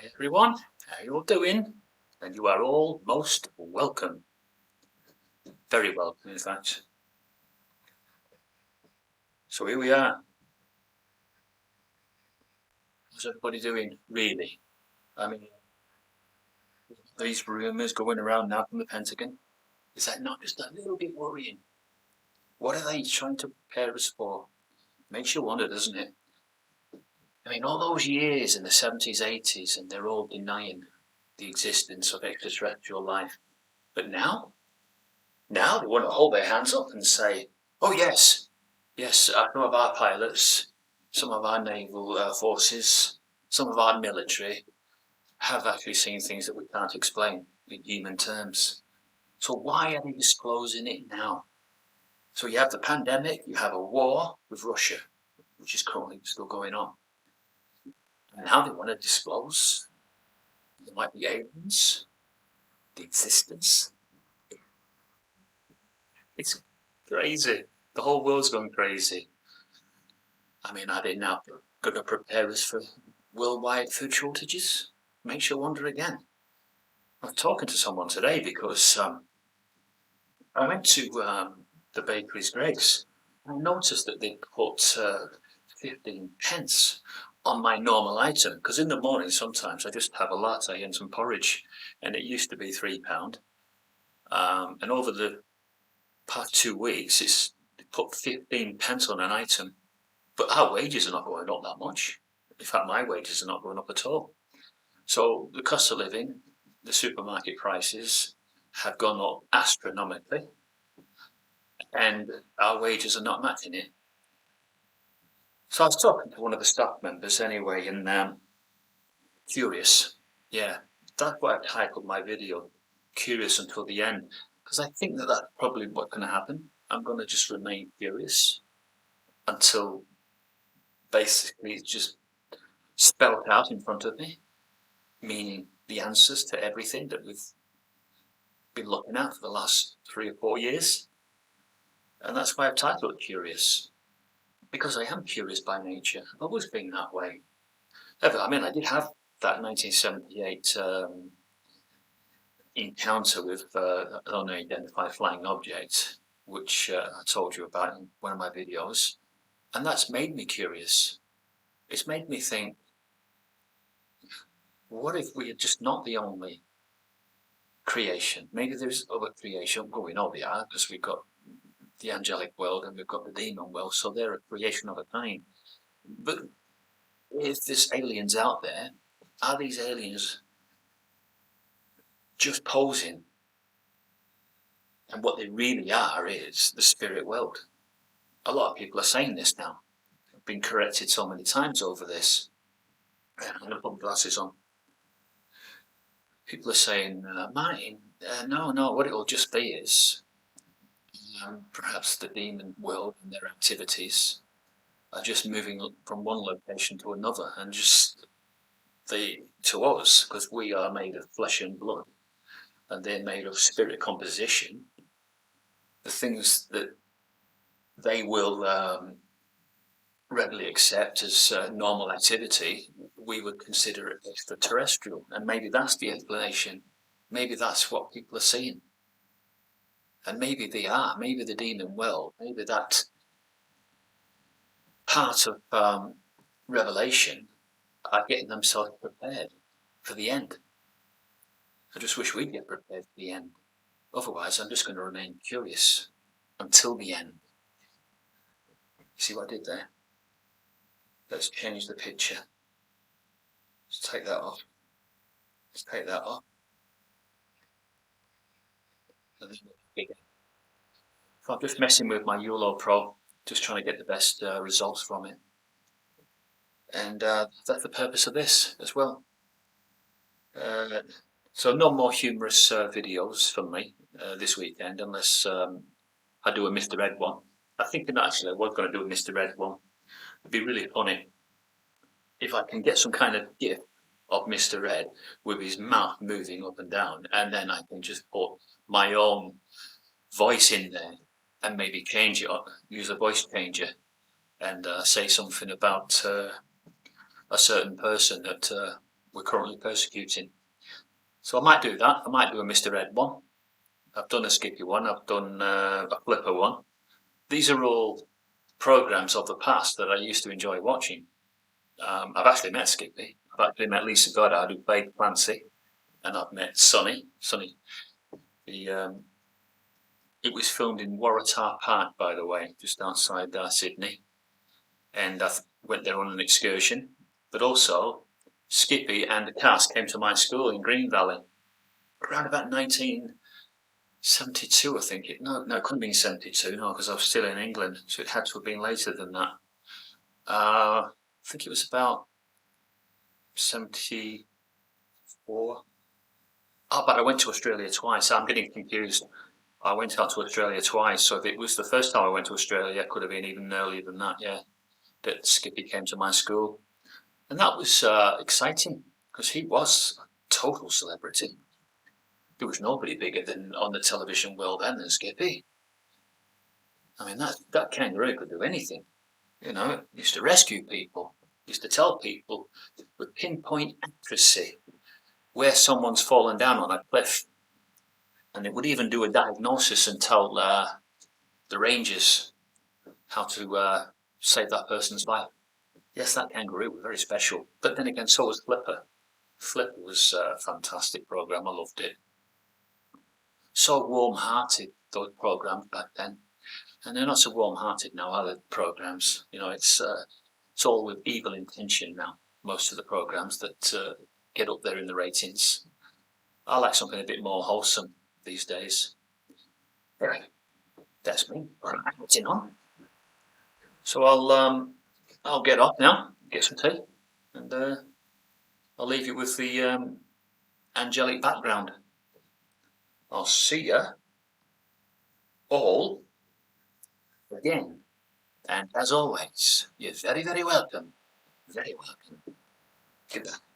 Hi everyone, how you all doing? And you are all most welcome. Very welcome, in fact. So here we are. How's everybody doing, really? I mean, these rumours going around now from the Pentagon, is that not just a little bit worrying? What are they trying to prepare us for? Makes you wonder, doesn't it? I mean, all those years in the 70s, 80s, and they're all denying the existence of extraterrestrial life. But now they want to hold their hands up and say, oh yes, some of our pilots, some of our naval forces, some of our military have actually seen things that we can't explain in human terms. So why are they disclosing it now? So you have the pandemic, you have a war with Russia, which is currently still going on. And now they want to disclose there might be aliens, the existence. It's crazy. The whole world's gone crazy. I mean, are they now going to prepare us for worldwide food shortages? Makes you wonder again. I'm talking to someone today because I went to the bakery's Greggs. I noticed that they put 15 pence on my normal item because in the morning sometimes I just have a latte and some porridge, and it used to be £3. And over the past 2 weeks, it's put 15 pence on an item. But our wages are not going up that much. In fact, my wages are not going up at all. So the cost of living, the supermarket prices have gone up astronomically, and our wages are not matching it. So I was talking to one of the staff members anyway, and curious. Yeah, that's why I've titled my video, Curious Until the End, because I think that that's probably what's going to happen. I'm going to just remain curious until basically it's just spelled out in front of me, meaning the answers to everything that we've been looking at for the last 3 or 4 years. And that's why I've titled it Curious, because I am curious by nature. I've always been that way. I mean, I did have that 1978 encounter with an unidentified flying object, which I told you about in one of my videos. And that's made me curious. It's made me think, what if we are just not the only creation? Maybe there's other creation. Well, we know they are, because we've got the angelic world and we've got the demon world, so they're a creation of a kind. But if there's aliens out there, are these aliens just posing? And what they really are is the spirit world. A lot of people are saying this now. I've been corrected so many times over this. I'm going to put my glasses on. People are saying, Martin, no, what it'll just be is perhaps the demon world and their activities are just moving from one location to another, and just to us, because we are made of flesh and blood and they're made of spirit composition, the things that they will readily accept as normal activity, we would consider it extraterrestrial. And maybe that's the explanation. Maybe that's what people are seeing. And maybe they are. Maybe the demon world, maybe that part of Revelation are getting themselves prepared for the end. I just wish we'd get prepared for the end. Otherwise, I'm just going to remain curious until the end. See what I did there? Let's change the picture. Let's take that off. Let's take that off. So I'm just messing with my ULO Pro, just trying to get the best results from it. And that's the purpose of this as well. So no more humorous videos from me this weekend, unless I do a Mr. Ed one. I think actually I was going to do a Mr. Ed one. It'd be really funny if I can get some kind of gif of Mr. Ed with his mouth moving up and down, and then I can just put my own voice in there and maybe change it up, use a voice changer, and say something about a certain person that we're currently persecuting. So I might do that. I might do a Mr. Ed one. I've done a Skippy one. I've done a Flipper one. These are all programs of the past that I used to enjoy watching. I've actually met Skippy. I've actually met Lisa Goddard, who played Clancy, and I've met Sonny. It was filmed in Waratah Park, by the way, just outside Sydney, and I went there on an excursion. But also, Skippy and the cast came to my school in Green Valley around about 1972, I think. No, it couldn't have been 72, no, because I was still in England, so it had to have been later than that. I think it was about 74. Oh, but I went to Australia twice. I'm getting confused. I went out to Australia twice, so if it was the first time I went to Australia, it could have been even earlier than that, yeah, that Skippy came to my school. And that was exciting, because he was a total celebrity. There was nobody bigger than on the television world then than Skippy. I mean, that kangaroo could do anything. You know, used to rescue people, used to tell people with pinpoint accuracy where someone's fallen down on a cliff. And it would even do a diagnosis and tell the rangers how to save that person's life. Yes, that kangaroo was very special. But then again, so was Flipper. Flipper was a fantastic program. I loved it. So warm-hearted, those programs back then. And they're not so warm-hearted now, are the programs? You know, it's all with evil intention now, most of the programs that get up there in the ratings. I like something a bit more wholesome these days. Right, that's me. What's in on? So I'll get off now, get some tea, and I'll leave you with the angelic background. I'll see you all again. And as always, you're very, very welcome. Very welcome. Goodbye.